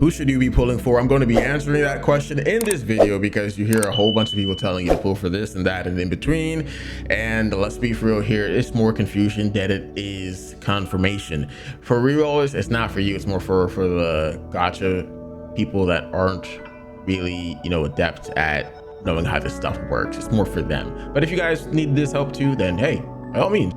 Who should you be pulling for? I'm going to be answering that question in this video because you hear a whole bunch of people telling you to pull for this and that and in between. And let's be for real here, it's more confusion than it is confirmation. For rerollers, it's not for you. It's more for the gotcha people that aren't really, adept at knowing how this stuff works. It's more for them. But if you guys need this help too, then hey, by all means.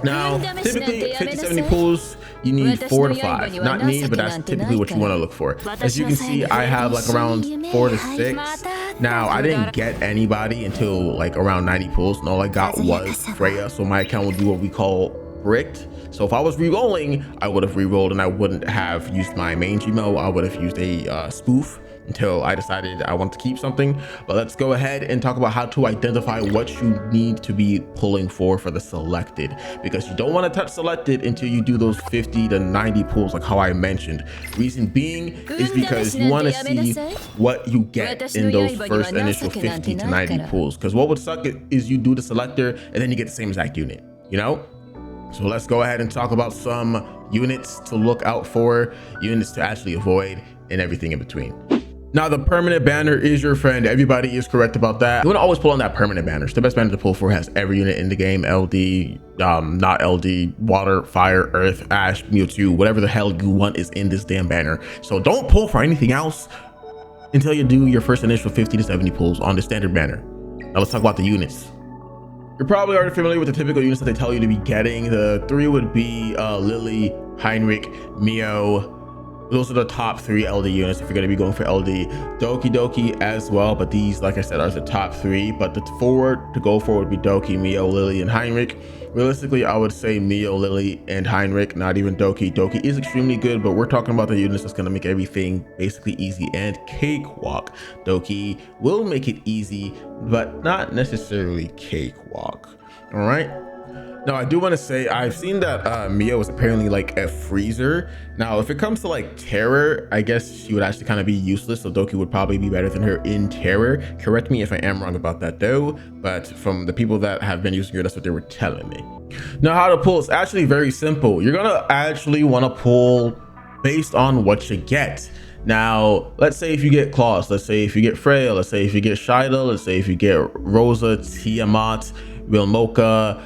Now, typically 50-70 pulls, you need 4 to 5. Not need, but that's typically what you want to look for. As you can see, I have like around 4 to 6. Now, I didn't get anybody until like around 90 pulls, and all I got was Freya. So my account would be what we call bricked. So if I was re-rolling, I would have re-rolled and I wouldn't have used my main Gmail. I would have used a spoof until I decided I want to keep something. But let's go ahead and talk about how to identify what you need to be pulling for the selected, because you don't want to touch selected until you do those 50 to 90 pulls like how I mentioned. Reason being is because you want to see what you get in those first initial 50 to 90 pulls, because what would suck is you do the selector and then you get the same exact unit, So let's go ahead and talk about some units to look out for, units to actually avoid, and everything in between. Now, the permanent banner is your friend. Everybody is correct about that. You want to always pull on that permanent banner. It's the best banner to pull for. It has every unit in the game. LD, not LD, water, fire, earth, ash, Mewtwo, whatever the hell you want is in this damn banner. So don't pull for anything else until you do your first initial 50 to 70 pulls on the standard banner. Now let's talk about the units. You're probably already familiar with the typical units that they tell you to be getting. The 3 would be Lily, Heinrich, Mio. Those are the top 3 LD units if you're going to be going for LD. Doki as well, but these, like I said, are the top 3. But the 4 to go for would be Doki, Mio, Lily, and Heinrich. Realistically, I would say Mio, Lily, and Heinrich, not even Doki. Doki is extremely good, but we're talking about the units that's going to make everything basically easy and cakewalk. Doki will make it easy, but not necessarily cakewalk. All right. Now, I do want to say I've seen that Mio is apparently like a freezer. Now, if it comes to like terror, I guess she would actually kind of be useless. So Doki would probably be better than her in terror. Correct me if I am wrong about that though. But from the people that have been using her, that's what they were telling me. Now, how to pull is actually very simple. You're going to actually want to pull based on what you get. Now, let's say if you get Claus, let's say if you get Freya, let's say if you get Shida, let's say if you get Rosa, Tiamat, Wilmoka,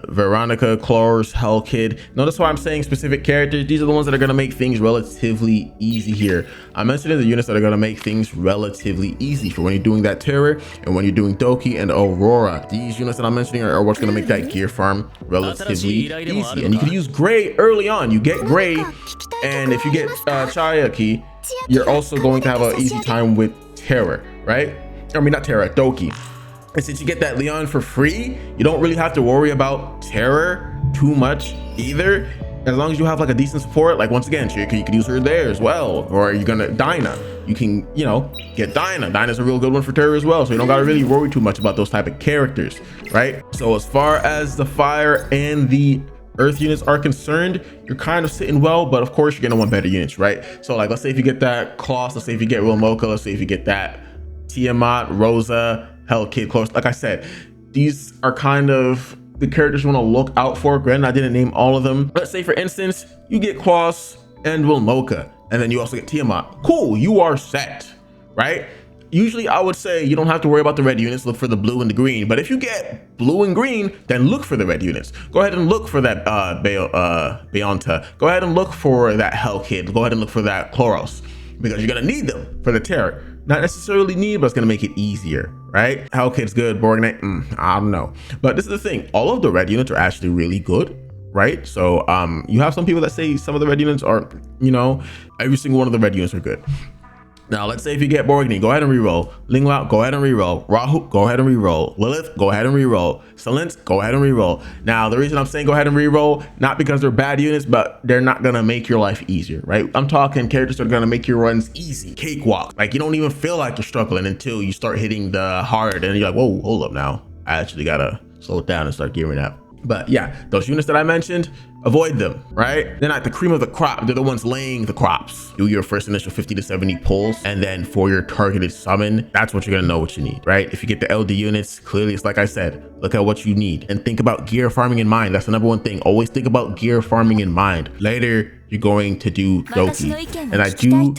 Veronica, Clores, Hellkid. Notice why I'm saying specific characters. These are the ones that are going to make things relatively easy here. I'm mentioning the units that are going to make things relatively easy for when you're doing that terror and when you're doing Doki and Aurora. These units that I'm mentioning are what's going to make that gear farm relatively easy. And you can use Gray early on. You get Gray, and if you get Chayaki, you're also going to have an easy time with Terror, right? I mean, not Terror, Doki. And since you get that Leon for free, you don't really have to worry about Terror too much either. As long as you have like a decent support, like once again, you could use her there as well. Or you're gonna Dinah. You can, get Dinah. Dinah's a real good one for Terror as well. So you don't gotta really worry too much about those type of characters, right? So as far as the fire and the earth units are concerned, you're kind of sitting well, but of course you're gonna want better units, right? So like, let's say if you get that Claus, let's say if you get Wilmoka, let's say if you get that Tiamat, Rosa, Hellkid, Close. Like I said, these are kind of the characters you want to look out for. Granted, I didn't name all of them. Let's say, for instance, you get Claus and Wilmoka, and then you also get Tiamat. Cool, you are set, right? Usually, I would say you don't have to worry about the red units. Look for the blue and the green. But if you get blue and green, then look for the red units. Go ahead and look for that Beonta. Go ahead and look for that Hellkid. Go ahead and look for that Chloros, because you're going to need them for the terror. Not necessarily need, but it's gonna make it easier, right? Hellkid's good, Borgnite, I don't know. But this is the thing, all of the red units are actually really good, right? So you have some people that say some of the red units are, every single one of the red units are good. Now, let's say if you get Borgnine, go ahead and reroll. Linglao, go ahead and reroll. Rahu, go ahead and reroll. Lilith, go ahead and reroll. Silence, go ahead and reroll. Now, the reason I'm saying go ahead and reroll, not because they're bad units, but they're not gonna make your life easier, right? I'm talking characters that are gonna make your runs easy, cakewalk. Like, you don't even feel like you're struggling until you start hitting the hard, and you're like, whoa, hold up now. I actually gotta slow it down and start gearing up. But yeah, those units that I mentioned, avoid them, right? They're not the cream of the crop. They're the ones laying the crops. Do your first initial 50 to 70 pulls, and then for your targeted summon, that's what you're gonna know what you need, right? If you get the LD units, clearly it's like I said, look at what you need and think about gear farming in mind. That's the number one thing. Always think about gear farming in mind. Later, you're going to do Doki. And I do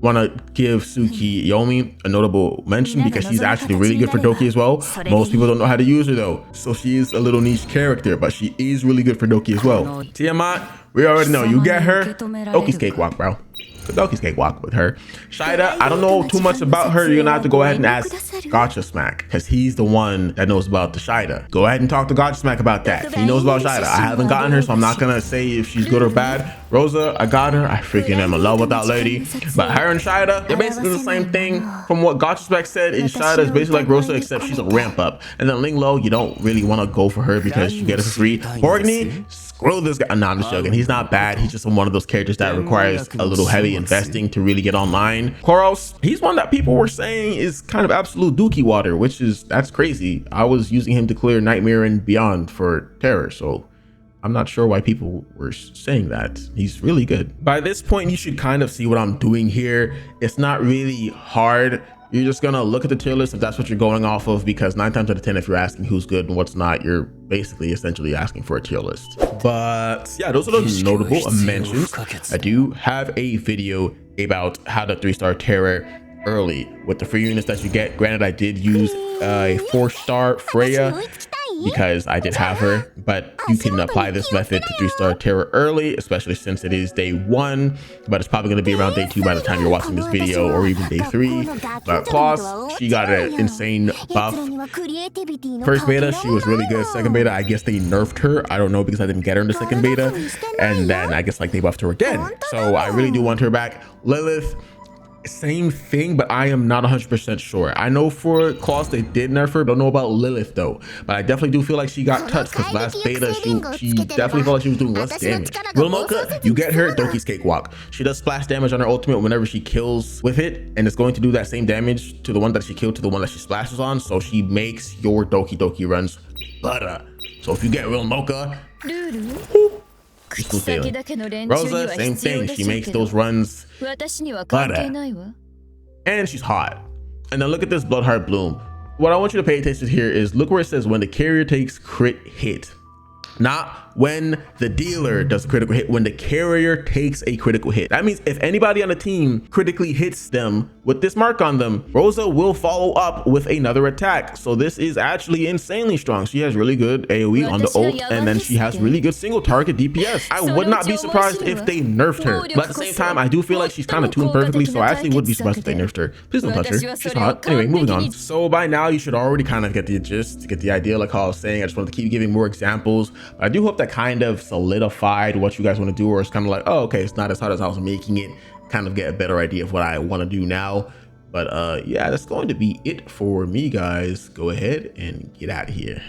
want to give Tsukiyomi a notable mention because she's actually really good for Doki as well. Most people don't know how to use her though, so she is a little niche character, but she is really good for Doki as well. Tiamat, we already know, you get her, Doki's cakewalk, bro. Doki's cakewalk with her. Shida, I don't know too much about her. You're gonna have to go ahead and ask Gotcha Smack, because he's the one that knows about the Shida. Go ahead and talk to Gotcha Smack about that. He knows about Shida. I haven't gotten her, so I'm not gonna say if she's good or bad. Rosa, I got her. I freaking am in love with that lady. But her and Shida, they're basically the same thing. From what Gotcha Smack said, is Shida is basically like Rosa, except she's a ramp up. And then Ling Lo, you don't really want to go for her because you get it for free. Borgny, screw this guy. Nah, I'm just joking. He's not bad. He's just one of those characters that requires a little heavy investing to really get online. Koros, he's one that people were saying is kind of absolute dookie water, which is, that's crazy. I was using him to clear Nightmare and Beyond for Terror, so I'm not sure why people were saying that. He's really good. By this point, you should kind of see what I'm doing here. It's not really hard. You're just gonna look at the tier list if that's what you're going off of, because 9 times out of 10, if you're asking who's good and what's not, you're basically essentially asking for a tier list. But yeah, those are the notable mentions. I do have a video about how to 3-star Terror early with the free units that you get. Granted, I did use a 4-star Freya because I did have her, but you can apply this method to 3-star Terror early, especially since it is day 1, but it's probably going to be around day 2 by the time you're watching this video, or even day 3. But Claus, she got an insane buff. First beta, she was really good. Second beta, I guess they nerfed her. I don't know, because I didn't get her in the second beta, and then I guess like they buffed her again. So I really do want her back. Lilith, same thing, but I am not 100% sure. I know for Claus they did nerf her. Don't know about Lilith though, but I definitely do feel like she got touched, because last beta she definitely felt like she was doing less damage. Wilmoka, you get her, Doki's cakewalk. She does splash damage on her ultimate whenever she kills with it, and it's going to do that same damage to the one that she killed to the one that she splashes on, so she makes your Doki runs butter. So if you get Wilmoka, Rosa, same thing. She makes those runs butter. And she's hot. And then look at this Bloodheart Bloom. What I want you to pay attention to here is look where it says when the carrier takes crit hit. Not when the dealer does a critical hit, when the carrier takes a critical hit. That means if anybody on the team critically hits them with this mark on them, Rosa will follow up with another attack. So this is actually insanely strong. She has really good AoE on the ult, and then she has really good single target DPS. I would not be surprised if they nerfed her, but at the same time, I do feel like she's kind of tuned perfectly, so I actually would be surprised if they nerfed her. Please don't touch her. She's hot. Anyway, moving on. So by now, you should already kind of get the gist, get the idea, like how I was saying. I just wanted to keep giving more examples. But I do hope that kind of solidified what you guys want to do, or it's kind of like, oh, okay, it's not as hard as I was making it. Kind of get a better idea of what I want to do now. But yeah, that's going to be it for me, guys. Go ahead and get out of here.